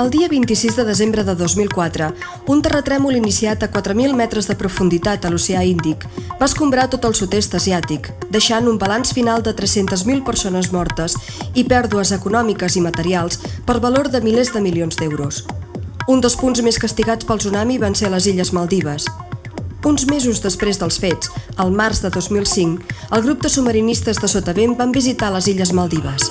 El dia 26 de desembre de 2004, un terratrèmol iniciat a 4.000 metres de profunditat a l'oceà Índic va escombrar tot el sud-est asiàtic, deixant un balanç final de 300.000 persones mortes i pèrdues econòmiques i materials per valor de milers de milions d'euros. Un dels punts més castigats pel tsunami van ser les Illes Maldives. Uns mesos després dels fets, al març de 2005, el grup de submarinistes de sotavent van visitar les Illes Maldives.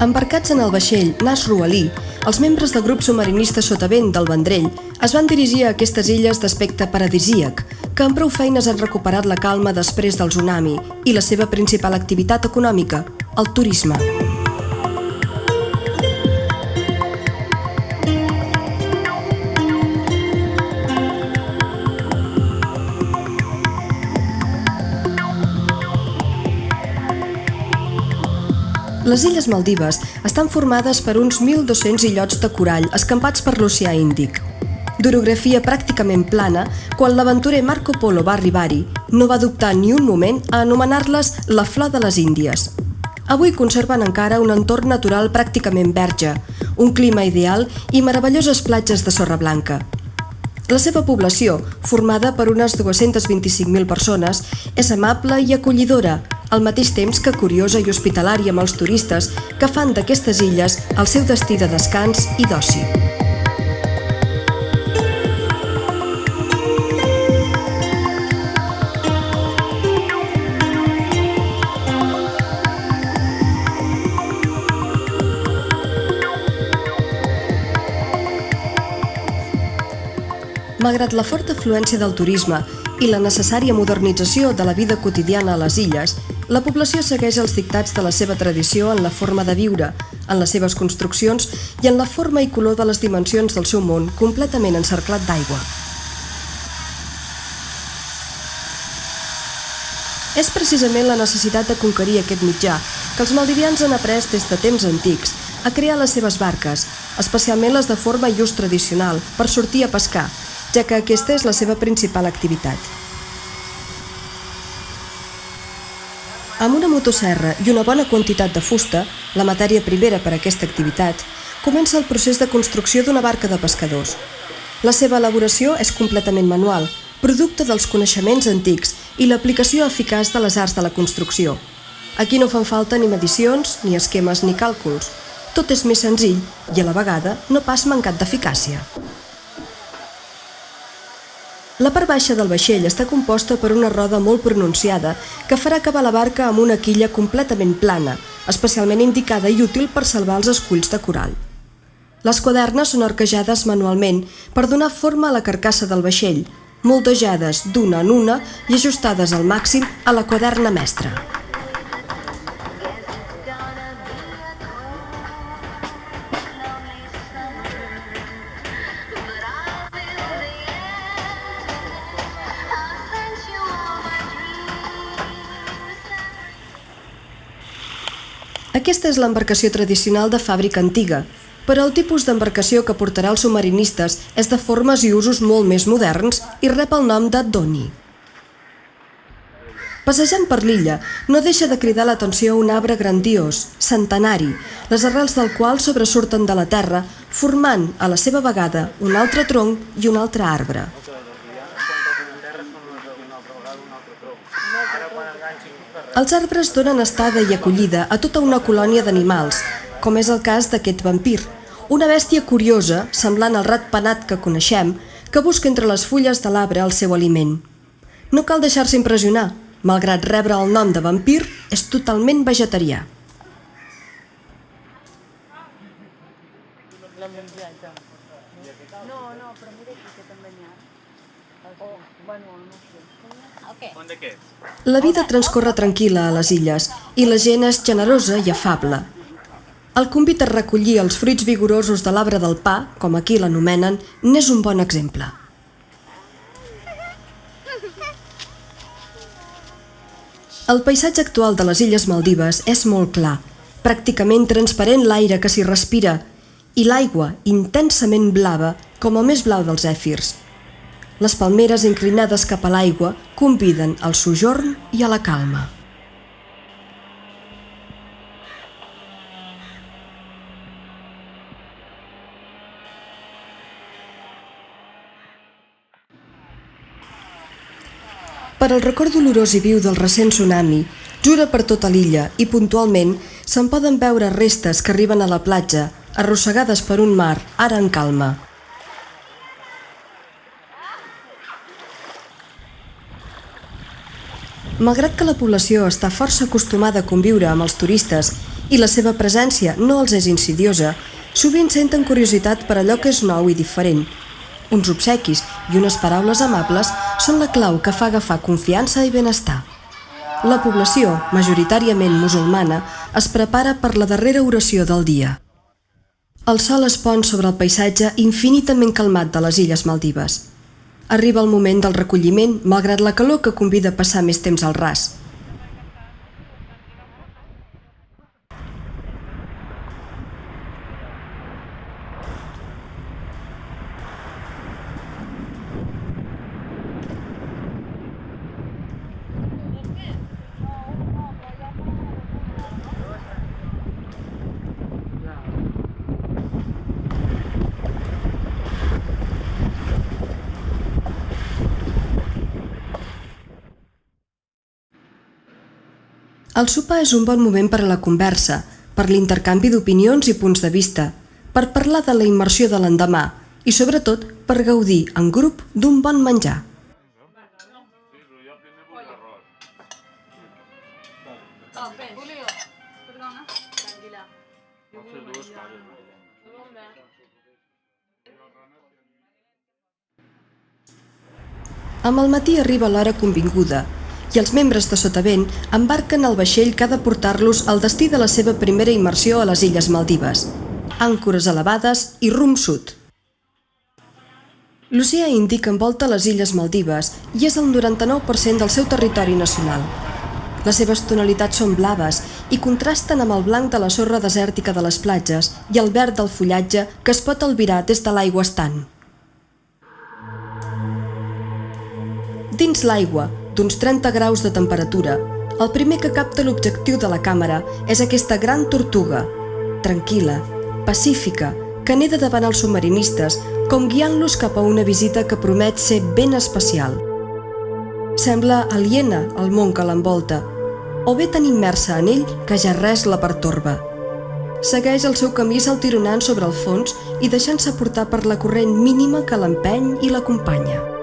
Embarcats en el vaixell Nasru Ali, els membres del grup submarinista sotavent del Vendrell es van dirigir a aquestes illes d'aspecte paradisíac, que amb prou feines han recuperat la calma després del tsunami i la seva principal activitat econòmica, el turisme. Les Illes Maldives estan formades per uns 1.200 illots de corall escampats per l'oceà Índic. D'orografia pràcticament plana, quan l'aventurer Marco Polo va arribar-hi, no va dubtar ni un moment a anomenar-les la Flor de les Índies. Avui conserven encara un entorn natural pràcticament verge, un clima ideal i meravelloses platges de sorra blanca. La seva població, formada per unes 225.000 persones, és amable i acollidora, al mateix temps que curiosa i hospitalària amb els turistes que fan d'aquestes illes el seu destí de descans i d'oci. Malgrat la forta afluència del turisme i la necessària modernització de la vida quotidiana a les illes, la població segueix els dictats de la seva tradició en la forma de viure, en les seves construccions i en la forma i color de les dimensions del seu món completament encerclat d'aigua. És precisament la necessitat de conquerir aquest mitjà que els maldivians han après des de temps antics a crear les seves barques, especialment les de forma i ús tradicional, per sortir a pescar, ja que aquesta és la seva principal activitat. Amb una motosserra i una bona quantitat de fusta, la matèria primera per a aquesta activitat, comença el procés de construcció d'una barca de pescadors. La seva elaboració és completament manual, producte dels coneixements antics i l'aplicació eficaç de les arts de la construcció. Aquí no fan falta ni medicions, ni esquemes ni càlculs. Tot és més senzill i, a la vegada, no pas mancat d'eficàcia. La part baixa del vaixell està composta per una roda molt pronunciada que farà acabar la barca amb una quilla completament plana, especialment indicada i útil per salvar els esculls de corall. Les quadernes són arquejades manualment per donar forma a la carcassa del vaixell, moldejades d'una en una i ajustades al màxim a la quaderna mestra. Aquesta és l'embarcació tradicional de fàbrica antiga, però el tipus d'embarcació que portarà els submarinistes és de formes i usos molt més moderns i rep el nom de Dhoni. Passejant per l'illa, no deixa de cridar l'atenció un arbre grandiós, centenari, les arrels del qual sobresurten de la terra, formant a la seva vegada un altre tronc i un altre arbre. Els arbres donen estada i acollida a tota una colònia d'animals, com és el cas d'aquest vampir, una bèstia curiosa, semblant al ratpenat que coneixem, que busca entre les fulles de l'arbre el seu aliment. No cal deixar-se impressionar, malgrat rebre el nom de vampir, és totalment vegetarià. La vida transcorre tranquil·la a les illes i la gent és generosa i afable. El convit a recollir els fruits vigorosos de l'arbre del pa, com aquí l'anomenen, n'és un bon exemple. El paisatge actual de les Illes Maldives és molt clar, pràcticament transparent l'aire que s'hi respira i l'aigua intensament blava com el més blau dels zèfirs. Les palmeres inclinades cap a l'aigua conviden al sojorn i a la calma. Per al record dolorós i viu del recent tsunami, jura per tota l'illa i puntualment se'n poden veure restes que arriben a la platja, arrossegades per un mar ara en calma. Malgrat que la població està força acostumada a conviure amb els turistes i la seva presència no els és insidiosa, sovint senten curiositat per allò que és nou i diferent. Uns obsequis i unes paraules amables són la clau que fa agafar confiança i benestar. La població, majoritàriament musulmana, es prepara per la darrera oració del dia. El sol es pon sobre el paisatge infinitament calmat de les Illes Maldives. Arriba el moment del recolliment, malgrat la calor que convida a passar més temps al ras. El sopar és un bon moment per a la conversa, per l'intercanvi d'opinions i punts de vista, per parlar de la immersió de l'endemà i, sobretot, per gaudir en grup d'un bon menjar. Amb el matí arriba l'hora convinguda i els membres de Sotavent embarquen el vaixell que ha de portar-los al destí de la seva primera immersió a les Illes Maldives, àncores elevades i rumb sud. L'oceà Índic envolta les Illes Maldives i és el 99% del seu territori nacional. Les seves tonalitats són blaves i contrasten amb el blanc de la sorra desèrtica de les platges i el verd del fullatge que es pot albirar des de l'aigua estant. Dins l'aigua, d'uns 30 graus de temperatura, el primer que capta l'objectiu de la càmera és aquesta gran tortuga, tranquil·la, pacífica, que neda davant els submarinistes, com guiant-los cap a una visita que promet ser ben especial. Sembla aliena al món que l'envolta, o bé tan immersa en ell que ja res la pertorba. Segueix el seu camí saltironant sobre el fons i deixant-se portar per la corrent mínima que l'empeny i l'acompanya.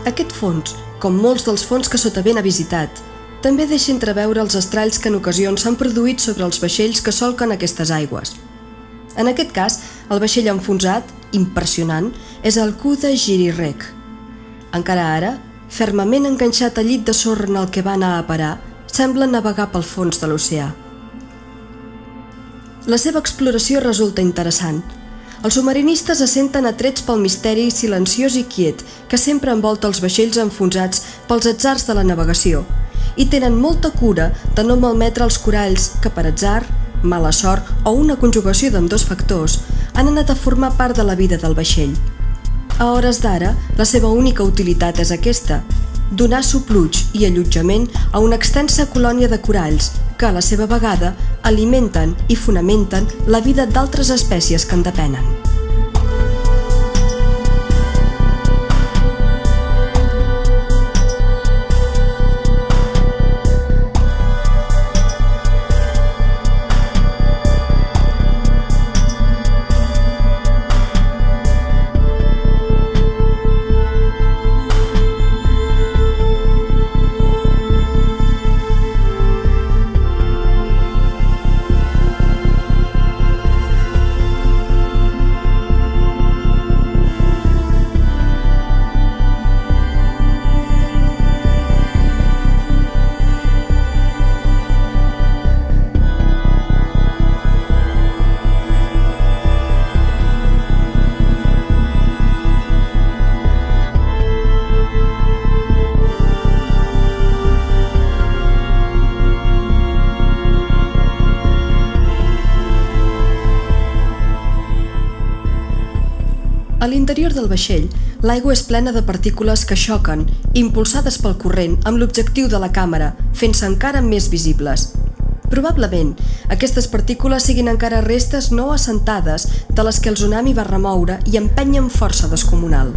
Aquest fons, com molts dels fons que Sotavent ha visitat, també deixa entreveure els estralls que en ocasions s'han produït sobre els vaixells que solquen aquestes aigües. En aquest cas, el vaixell enfonsat, impressionant, és el Kuda Girirek. Encara ara, fermament enganxat al llit de sorra en el que va anar a parar, sembla navegar pel fons de l'oceà. La seva exploració resulta interessant. Els submarinistes es senten atrets pel misteri silenciós i quiet que sempre envolta els vaixells enfonsats pels atzars de la navegació i tenen molta cura de no malmetre els coralls que per atzar, mala sort o una conjugació d'ambdós factors han anat a formar part de la vida del vaixell. A hores d'ara, la seva única utilitat és aquesta, donar supluig i allotjament a una extensa colònia de coralls que, a la seva vegada, alimenten i fonamenten la vida d'altres espècies que en depenen. A l'interior del vaixell, l'aigua és plena de partícules que xoquen, impulsades pel corrent amb l'objectiu de la càmera, fent-se encara més visibles. Probablement, aquestes partícules siguin encara restes no assentades de les que el tsunami va remoure i empènyer amb força descomunal.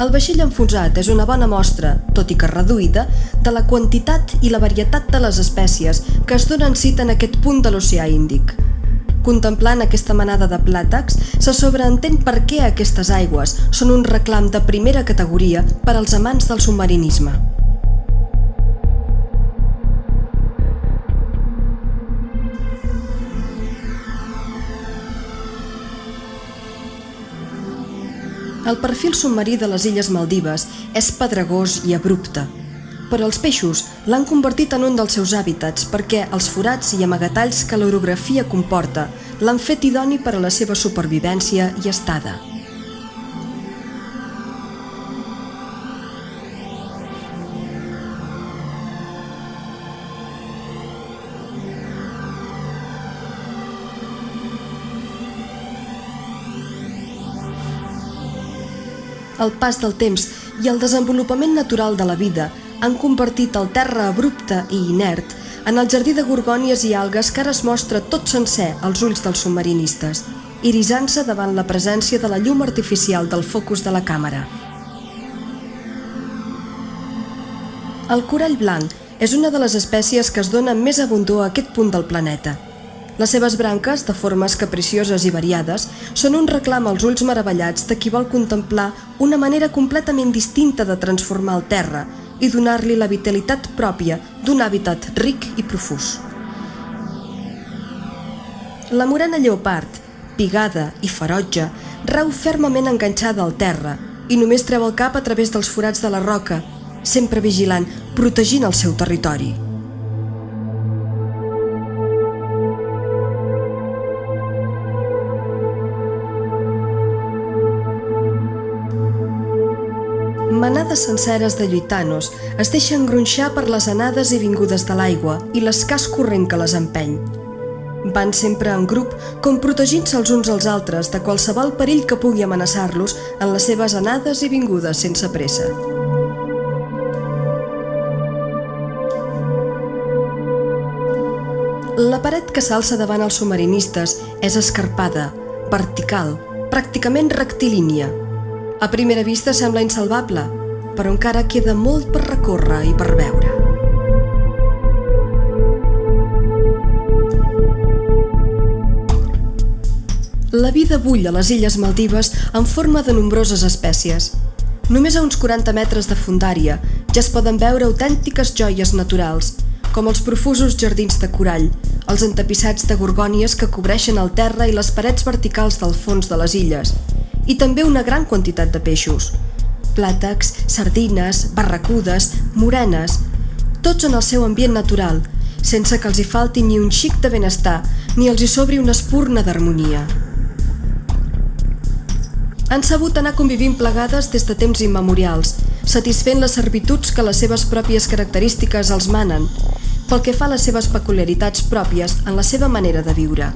El vaixell enfonsat és una bona mostra, tot i que reduïda, de la quantitat i la varietat de les espècies que es donen cita en aquest punt de l'oceà Índic. Contemplant aquesta manada de plàtacs, se sobreentén per què aquestes aigües són un reclam de primera categoria per als amants del submarinisme. El perfil submarí de les illes Maldives és pedregós i abrupte, però els peixos l'han convertit en un dels seus hàbitats perquè els forats i amagatalls que l'orografia comporta l'han fet idoni per a la seva supervivència i estada. El pas del temps i el desenvolupament natural de la vida han convertit el terra abrupte i inert en el jardí de gorgònies i algues que ara es mostra tot sencer als ulls dels submarinistes, irisant-se davant la presència de la llum artificial del focus de la càmera. El corall blanc és una de les espècies que es dona més abundor a aquest punt del planeta. Les seves branques, de formes capricioses i variades, són un reclam als ulls meravellats de qui vol contemplar una manera completament distinta de transformar el terra i donar-li la vitalitat pròpia d'un hàbitat ric i profús. La morena lleopard, pigada i ferotge, rau fermament enganxada al terra i només treu el cap a través dels forats de la roca, sempre vigilant, protegint el seu territori. Manades senceres de lluitanos es deixen gronxar per les anades i vingudes de l'aigua i l'escàs corrent que les empeny. Van sempre en grup, com protegint-se els uns als altres de qualsevol perill que pugui amenaçar-los en les seves anades i vingudes sense pressa. La paret que s'alça davant els submarinistes és escarpada, vertical, pràcticament rectilínia. A primera vista sembla insalvable, però encara queda molt per recórrer i per veure. La vida bull a les illes Maldives en forma de nombroses espècies. Només a uns 40 metres de fondària ja es poden veure autèntiques joies naturals, com els profusos jardins de corall, els entapissats de gorgònies que cobreixen el terra i les parets verticals del fons de les illes, i també una gran quantitat de peixos. Plàtacs, sardines, barracudes, morenes, tots en el seu ambient natural, sense que els hi falti ni un xic de benestar ni els hi sobri una espurna d'harmonia. Han sabut anar convivint plegades des de temps immemorials, satisfent les servituds que les seves pròpies característiques els manen, pel que fa a les seves peculiaritats pròpies en la seva manera de viure.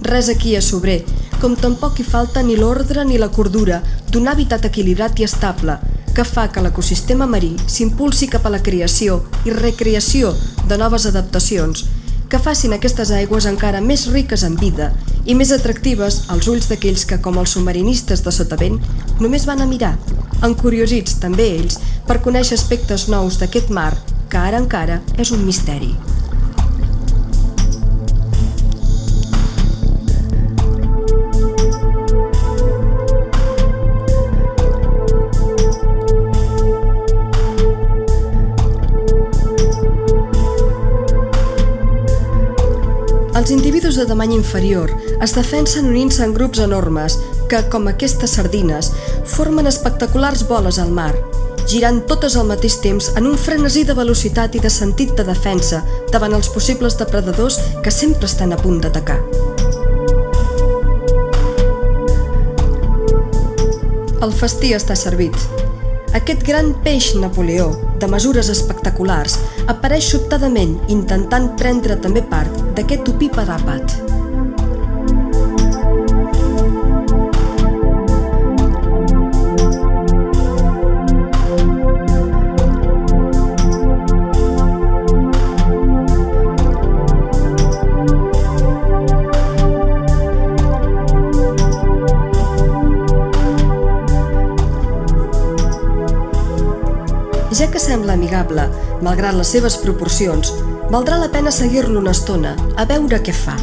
Res aquí és sobrer, com tampoc hi falta ni l'ordre ni la cordura d'un hàbitat equilibrat i estable que fa que l'ecosistema marí s'impulsi cap a la creació i recreació de noves adaptacions que facin aquestes aigües encara més riques en vida i més atractives als ulls d'aquells que, com els submarinistes de sotavent, només van a mirar, encuriosits també ells per conèixer aspectes nous d'aquest mar que ara encara és un misteri. Els individus de tamany inferior es defensen unint-se en grups enormes que, com aquestes sardines, formen espectaculars boles al mar, girant totes al mateix temps en un frenesí de velocitat i de sentit de defensa davant els possibles depredadors que sempre estan a punt d'atacar. El festí està servit. Aquest gran peix Napoleó, de mesures espectaculars, apareix sobtadament intentant prendre també part d'aquest opípar àpat. Ja que sembla amigable, malgrat les seves proporcions, valdrà la pena seguir-lo una estona, a veure què fa.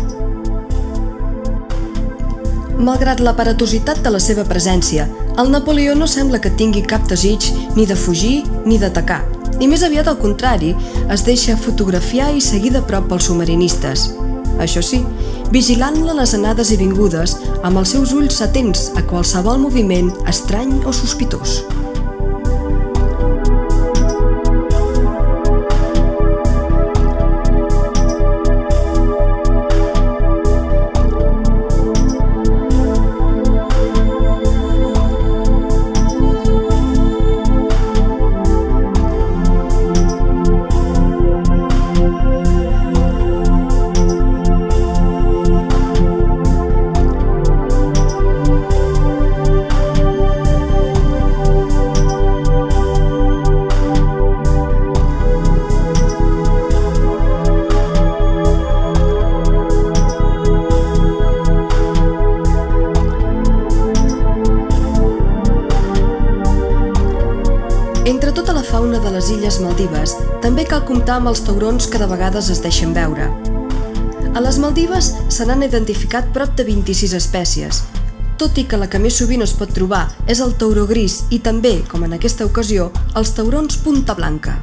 Malgrat l'aparatositat de la seva presència, el Napoleó no sembla que tingui cap desig ni de fugir ni d'atacar, i més aviat al contrari, es deixa fotografiar i seguir de prop pels submarinistes. Això sí, vigilant-la les anades i vingudes, amb els seus ulls atents a qualsevol moviment estrany o sospitós. Entre tota la fauna de les illes Maldives, també cal comptar amb els taurons que de vegades es deixen veure. A les Maldives se n'han identificat prop de 26 espècies, tot i que la que més sovint es pot trobar és el tauró gris i també, com en aquesta ocasió, els taurons punta blanca.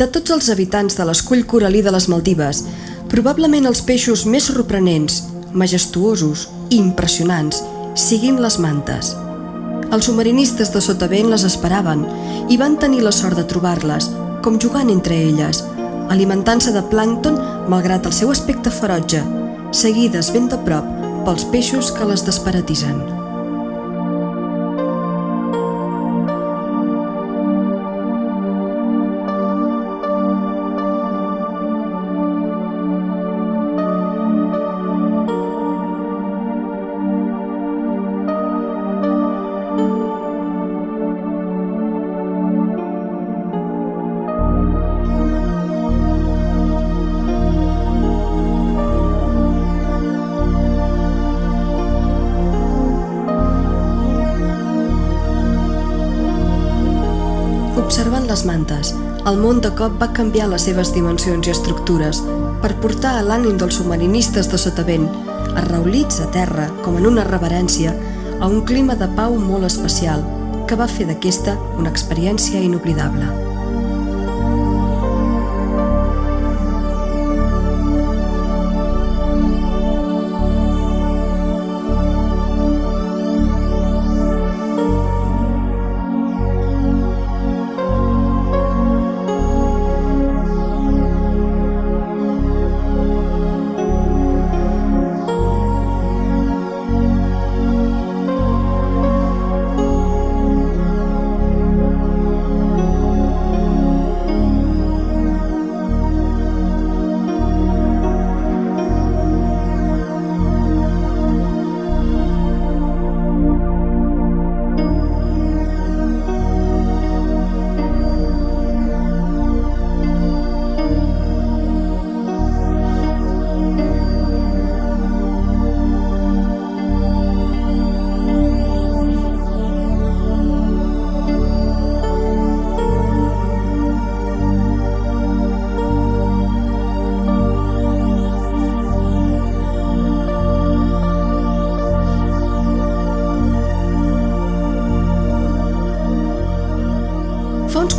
De tots els habitants de l'escull coralí de les Maldives, probablement els peixos més sorprenents, majestuosos i impressionants siguin les mantes. Els submarinistes de sotavent les esperaven i van tenir la sort de trobar-les, com jugant entre elles, alimentant-se de plàncton malgrat el seu aspecte ferotge, seguides ben de prop pels peixos que les desparatitzen. Observant les mantes, el món de cop va canviar les seves dimensions i estructures per portar a l'ànim dels submarinistes de sotavent, arraulits a terra com en una reverència, a un clima de pau molt especial que va fer d'aquesta una experiència inoblidable.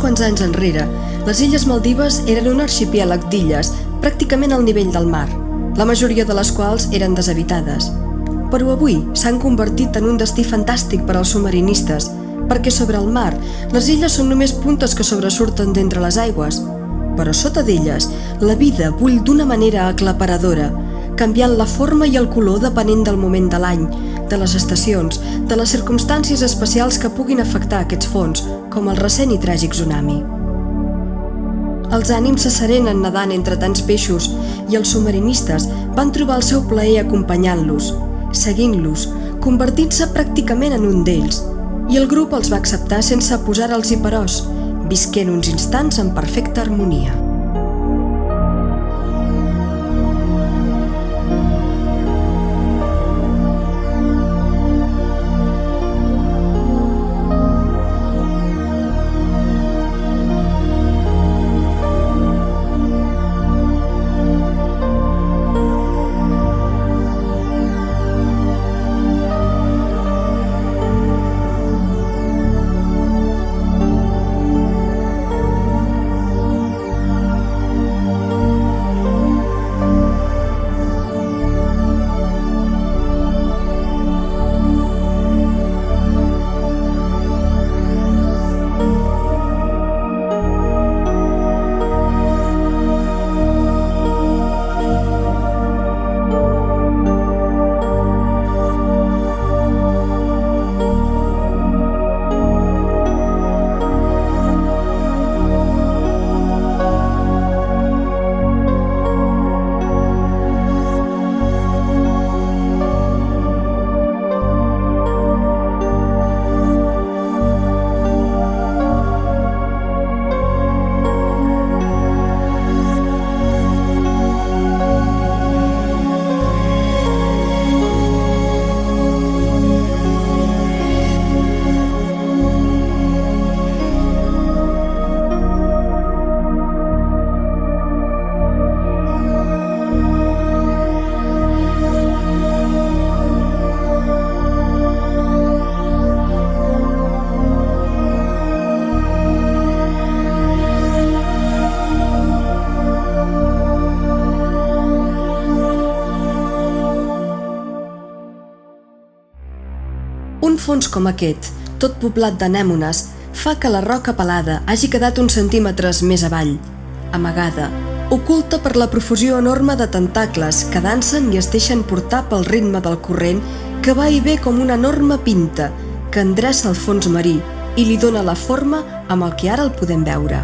Quants anys enrere, les illes Maldives eren un arxipièlag d'illes pràcticament al nivell del mar, la majoria de les quals eren deshabitades. però avui s'han convertit en un destí fantàstic per als submarinistes, perquè sobre el mar les illes són només puntes que sobresurten d'entre les aigües. Però sota d'elles, la vida bull d'una manera aclaparadora, canviant la forma i el color depenent del moment de l'any, de les estacions, de les circumstàncies especials que puguin afectar aquests fons, com el recent i tràgic tsunami. Els ànims se serenen nedant entre tants peixos i els submarinistes van trobar el seu plaer acompanyant-los, seguint-los, convertint-se pràcticament en un d'ells, i el grup els va acceptar sense posar-los-hi peròs, visquent uns instants en perfecta harmonia. Un fons com aquest, tot poblat d'anèmones, fa que la roca pelada hagi quedat uns centímetres més avall, amagada, oculta per la profusió enorme de tentacles que dansen i es deixen portar pel ritme del corrent que va i ve com una enorme pinta que endreça el fons marí i li dona la forma amb el que ara el podem veure.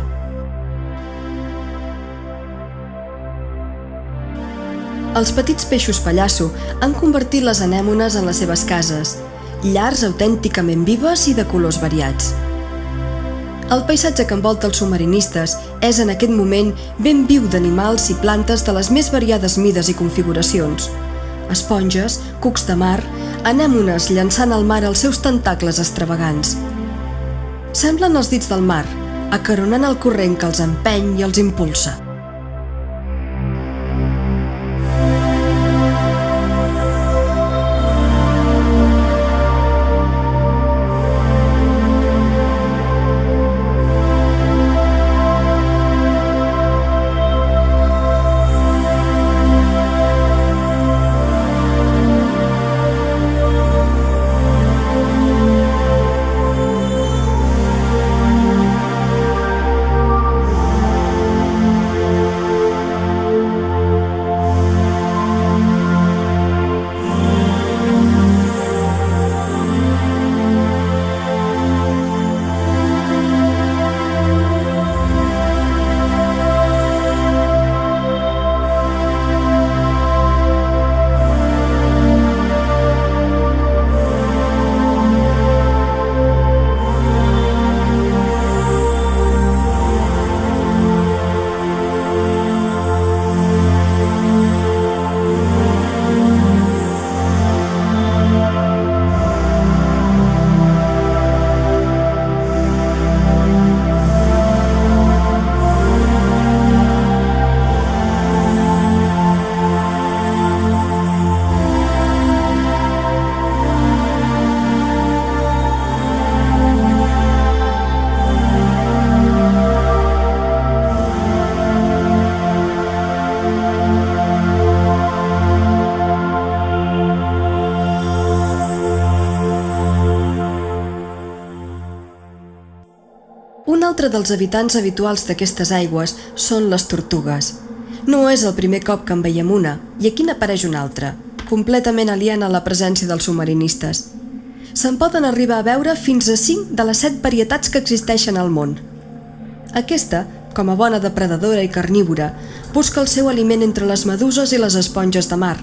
Els petits peixos pallasso han convertit les anèmones en les seves cases, llars autènticament vives i de colors variats. El paisatge que envolta els submarinistes és en aquest moment ben viu d'animals i plantes de les més variades mides i configuracions. Esponges, cucs de mar, anèmones llançant al mar els seus tentacles extravagants. Semblen els dits del mar, acaronant el corrent que els empeny i els impulsa. altre dels habitants habituals d'aquestes aigües són les tortugues. No és el primer cop que en veiem una, i aquí n'apareix una altra, completament aliena a la presència dels submarinistes. Se'n poden arribar a veure fins a 5 de les 7 varietats que existeixen al món. Aquesta, com a bona depredadora i carnívora, busca el seu aliment entre les meduses i les esponges de mar,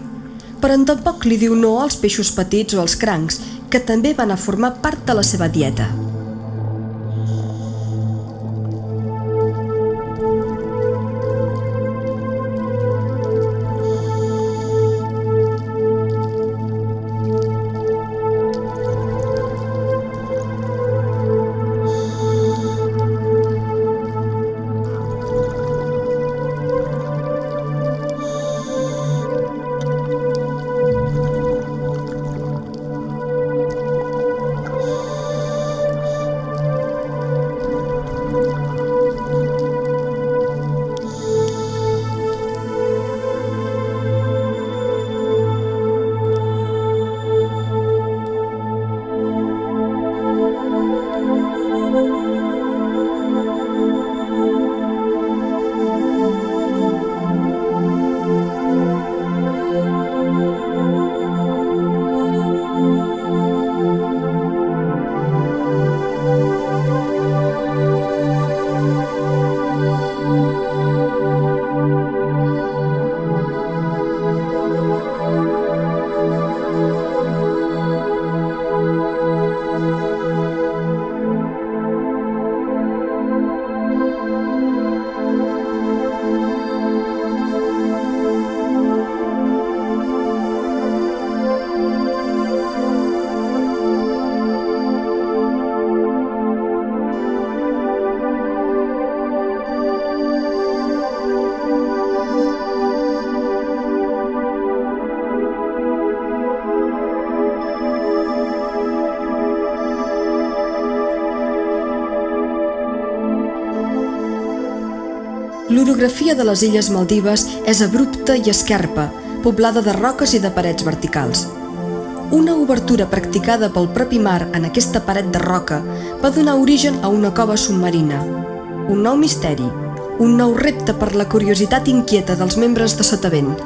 però tampoc li diu no als peixos petits o als crancs, que també van a formar part de la seva dieta. L'orografia de les illes Maldives és abrupta i esquerpa, poblada de roques i de parets verticals. Una obertura practicada pel propi mar en aquesta paret de roca va donar origen a una cova submarina. Un nou misteri, un nou repte per la curiositat inquieta dels membres de Sotavent.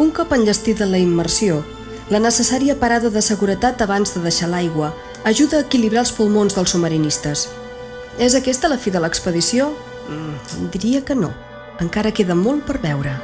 Un cop enllestida la immersió, la necessària parada de seguretat abans de deixar l'aigua ajuda a equilibrar els pulmons dels submarinistes. És aquesta la fi de l'expedició? Diria que no. Encara queda molt per veure.